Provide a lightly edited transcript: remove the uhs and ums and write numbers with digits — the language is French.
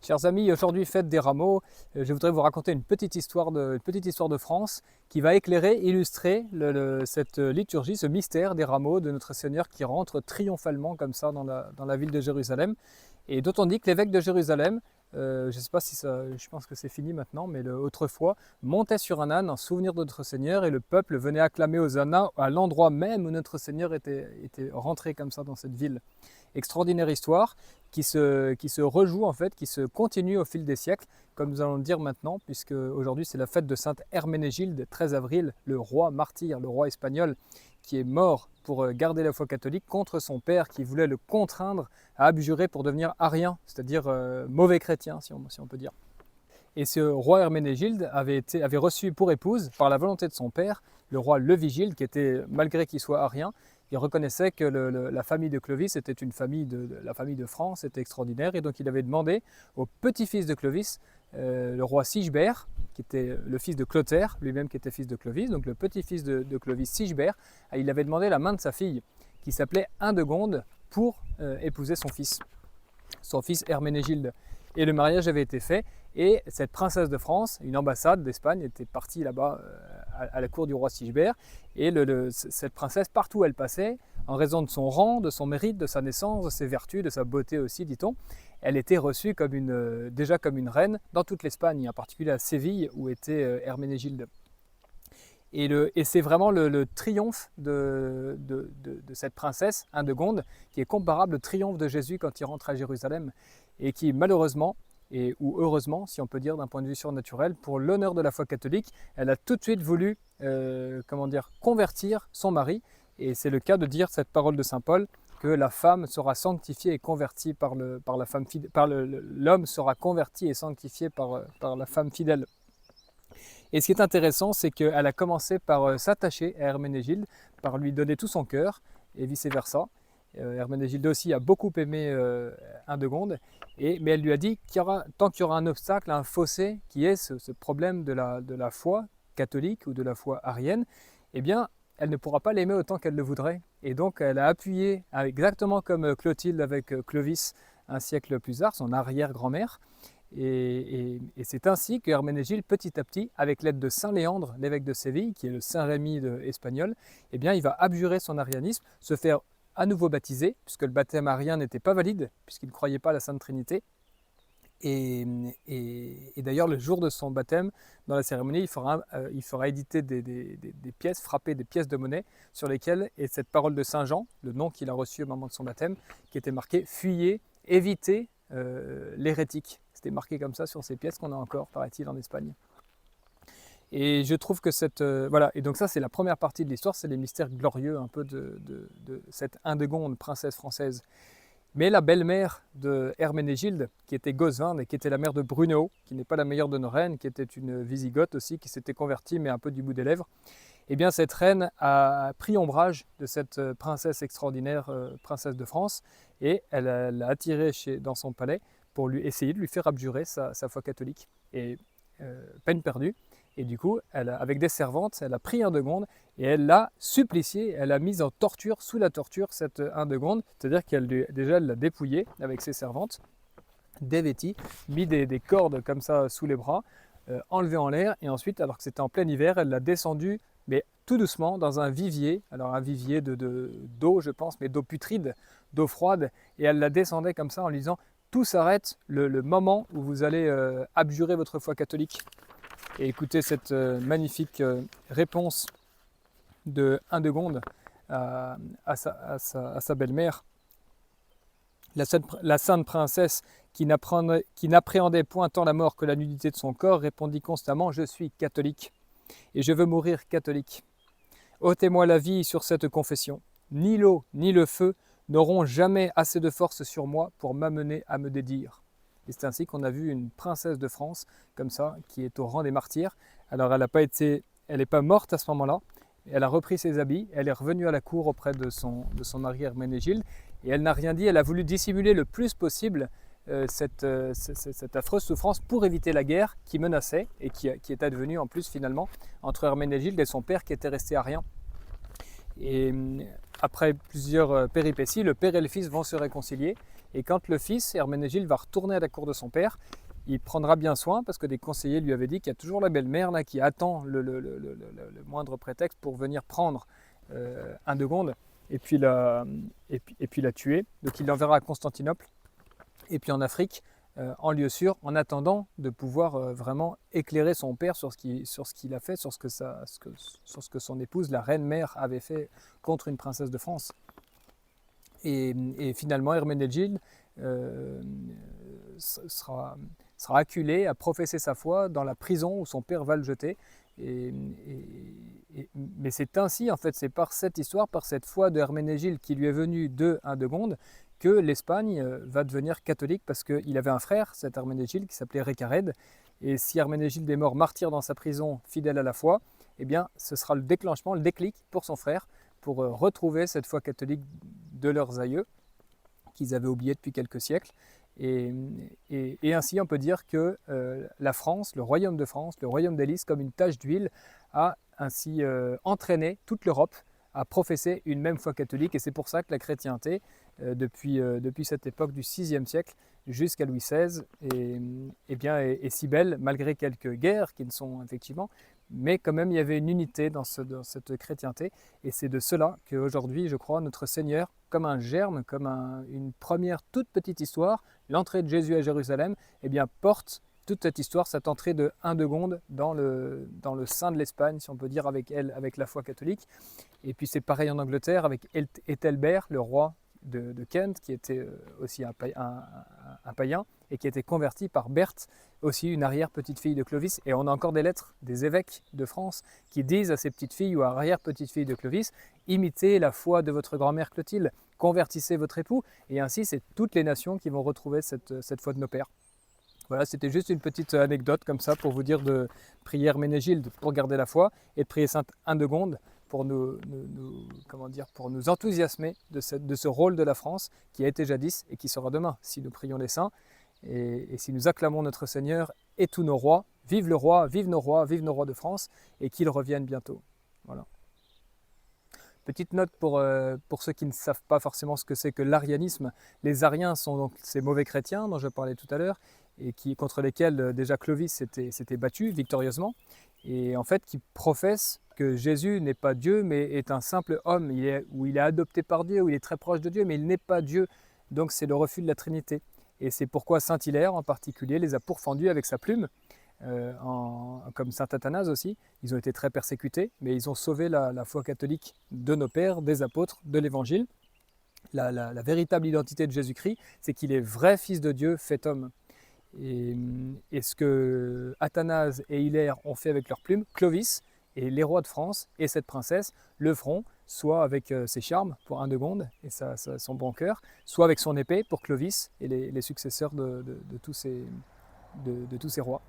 Chers amis, aujourd'hui fête des rameaux, je voudrais vous raconter une petite histoire de France qui va éclairer, illustrer cette liturgie, ce mystère des rameaux de notre Seigneur qui rentre triomphalement comme ça dans la ville de Jérusalem. Et dont on dit que l'évêque de Jérusalem, je ne sais pas si ça, je pense que c'est fini maintenant, mais autrefois, montait sur un âne en souvenir de notre Seigneur et le peuple venait acclamer Hosanna à l'endroit même où notre Seigneur était rentré comme ça dans cette ville. Extraordinaire histoire qui se rejoue en fait, qui se continue au fil des siècles, comme nous allons le dire maintenant, puisque aujourd'hui c'est la fête de Sainte Herménégilde, 13 avril, le roi martyr, le roi espagnol, qui est mort pour garder la foi catholique contre son père qui voulait le contraindre à abjurer pour devenir arien, c'est-à-dire mauvais chrétien si on peut dire. Et ce roi Herménégilde avait reçu pour épouse, par la volonté de son père, le roi Levigilde, qui était, malgré qu'il soit arien, il reconnaissait que la famille de Clovis était une famille la famille de France, c'était extraordinaire, et donc il avait demandé au petit-fils de Clovis, le roi Sigebert, qui était le fils de Clotaire, lui-même qui était fils de Clovis, donc le petit-fils de Clovis, Sigebert, il avait demandé la main de sa fille, qui s'appelait Hindegonde, pour épouser son fils Herménégilde. Et le mariage avait été fait, et cette princesse de France, une ambassade d'Espagne, était partie là-bas à la cour du roi Sigebert, et cette princesse, partout où elle passait, en raison de son rang, de son mérite, de sa naissance, de ses vertus, de sa beauté aussi, dit-on, elle était reçue déjà comme une reine dans toute l'Espagne, en particulier à Séville, où était Herménégilde. Et c'est vraiment le triomphe de cette princesse, Hindegonde, qui est comparable au triomphe de Jésus quand il rentre à Jérusalem, et qui malheureusement, ou heureusement, si on peut dire d'un point de vue surnaturel, pour l'honneur de la foi catholique, elle a tout de suite voulu convertir son mari, et c'est le cas de dire cette parole de saint Paul, que la femme sera sanctifiée et convertie par la femme fidèle, l'homme sera converti et sanctifié par la femme fidèle. Et ce qui est intéressant, c'est qu'elle a commencé par s'attacher à Herménégilde, par lui donner tout son cœur, et vice-versa. Herménégilde aussi a beaucoup aimé Hindegonde, mais elle lui a dit tant qu'il y aura un obstacle, un fossé, qui est ce problème de la foi catholique ou de la foi arienne, eh bien, elle ne pourra pas l'aimer autant qu'elle le voudrait. Et donc, elle a appuyé, exactement comme Clotilde avec Clovis un siècle plus tard, son arrière-grand-mère. Et c'est ainsi que Herménégilde, petit à petit, avec l'aide de Saint Léandre, l'évêque de Séville, qui est le Saint Rémy espagnol, eh bien, il va abjurer son arianisme, se faire à nouveau baptisé, puisque le baptême arien n'était pas valide, puisqu'il ne croyait pas à la Sainte Trinité. Et d'ailleurs, le jour de son baptême, dans la cérémonie, il fera éditer des pièces, frapper des pièces de monnaie, sur lesquelles est cette parole de Saint Jean, le nom qu'il a reçu au moment de son baptême, qui était marqué « Fuyez, évitez l'hérétique ». C'était marqué comme ça sur ces pièces qu'on a encore, paraît-il, en Espagne. Et je trouve que voilà, et donc ça c'est la première partie de l'histoire, c'est les mystères glorieux un peu de cette Hindegonde, princesse française. Mais la belle-mère de Herménégilde, qui était Goswinde et qui était la mère de Bruno, qui n'est pas la meilleure de nos reines, qui était une Wisigothe aussi, qui s'était convertie mais un peu du bout des lèvres, eh bien cette reine a pris ombrage de cette princesse extraordinaire, princesse de France, et elle l'a attirée dans son palais pour essayer de lui faire abjurer sa foi catholique. Et peine perdue. Et du coup, avec des servantes, elle a pris Hindegonde et elle l'a suppliciée, elle a mis en torture, sous la torture, cette Hindegonde. C'est-à-dire qu'elle l'a dépouillée avec ses servantes, dévêtie, mis des cordes comme ça sous les bras, enlevée en l'air. Et ensuite, alors que c'était en plein hiver, elle l'a descendue, mais tout doucement, dans un vivier. Alors un vivier d'eau, je pense, mais d'eau putride, d'eau froide. Et elle la descendait comme ça en lui disant « Tout s'arrête le moment où vous allez abjurer votre foi catholique ». Et écoutez cette magnifique réponse de Hindegonde à sa belle-mère. La sainte princesse, qui n'appréhendait point tant la mort que la nudité de son corps, répondit constamment « Je suis catholique, et je veux mourir catholique. Ôtez-moi la vie sur cette confession. Ni l'eau, ni le feu n'auront jamais assez de force sur moi pour m'amener à me dédire. » Et c'est ainsi qu'on a vu une princesse de France, comme ça, qui est au rang des martyrs. Alors elle n'est pas morte à ce moment-là, elle a repris ses habits, elle est revenue à la cour auprès de son mari Herménégilde, et elle n'a rien dit, elle a voulu dissimuler le plus possible cette affreuse souffrance pour éviter la guerre qui menaçait, et qui est advenue en plus finalement, entre Herménégilde et son père qui était resté arien. Et après plusieurs péripéties, le père et le fils vont se réconcilier, Et quand le fils, Herménégilde, va retourner à la cour de son père, il prendra bien soin, parce que des conseillers lui avaient dit qu'il y a toujours la belle-mère là, qui attend le moindre prétexte pour venir prendre Indegonde et puis la tuer. Donc il l'enverra à Constantinople et puis en Afrique, en lieu sûr, en attendant de pouvoir vraiment éclairer son père sur ce qu'il a fait, sur ce que son épouse, la reine-mère, avait fait contre une princesse de France. Et finalement, Herménégilde sera acculé à professer sa foi dans la prison où son père va le jeter. Mais c'est ainsi, en fait, c'est par cette histoire, par cette foi de Herménégilde qui lui est venue de Indegonde, que l'Espagne va devenir catholique, parce qu'il avait un frère, cet Herménégilde, qui s'appelait Récarède. Et si Herménégilde est mort martyr dans sa prison, fidèle à la foi, eh bien, ce sera le déclenchement, le déclic pour son frère, pour retrouver cette foi catholique de leurs aïeux, qu'ils avaient oublié depuis quelques siècles. Et ainsi, on peut dire que la France, le royaume de France, le royaume des Lys, comme une tache d'huile, a ainsi entraîné toute l'Europe à professer une même foi catholique. Et c'est pour ça que la chrétienté, depuis cette époque du VIe siècle jusqu'à Louis XVI, est si belle, malgré quelques guerres qui ne sont effectivement, mais quand même il y avait une unité dans cette chrétienté. Et c'est de cela qu'aujourd'hui, je crois, notre Seigneur, comme un germe, comme une première toute petite histoire, l'entrée de Jésus à Jérusalem, porte toute cette histoire, cette entrée de Indegonde dans le sein de l'Espagne, si on peut dire, avec elle, avec la foi catholique. Et puis c'est pareil en Angleterre avec Ethelbert, le roi de Kent, qui était aussi un païen, et qui a été converti par Berthe, aussi une arrière-petite-fille de Clovis. Et on a encore des lettres des évêques de France qui disent à ces petites-filles ou arrière-petites-filles de Clovis: imitez la foi de votre grand-mère Clotilde, convertissez votre époux. Et ainsi, c'est toutes les nations qui vont retrouver cette foi de nos pères. Voilà, c'était juste une petite anecdote comme ça pour vous dire de prier Herménégilde pour garder la foi, et de prier Sainte Indegonde pour pour nous enthousiasmer de ce rôle de la France qui a été jadis et qui sera demain, si nous prions les saints et si nous acclamons notre Seigneur et tous nos rois. Vive le roi, vive nos rois de France, et qu'ils reviennent bientôt. Voilà. Petite note pour ceux qui ne savent pas forcément ce que c'est que l'arianisme. Les ariens sont donc ces mauvais chrétiens dont je parlais tout à l'heure, et contre lesquels déjà Clovis s'était battu victorieusement, et en fait qui professent que Jésus n'est pas Dieu mais est un simple homme, il est adopté par Dieu, où il est très proche de Dieu, mais il n'est pas Dieu. Donc c'est le refus de la Trinité. Et c'est pourquoi Saint Hilaire en particulier les a pourfendus avec sa plume, comme Saint Athanase aussi. Ils ont été très persécutés, mais ils ont sauvé la foi catholique de nos pères, des apôtres, de l'Évangile. La véritable identité de Jésus-Christ, c'est qu'il est vrai Fils de Dieu, fait homme. Et ce que Athanase et Hilaire ont fait avec leurs plumes, Clovis et les rois de France et cette princesse le feront, soit avec ses charmes pour Indegonde et son bon cœur, soit avec son épée pour Clovis et les successeurs de tous ces rois.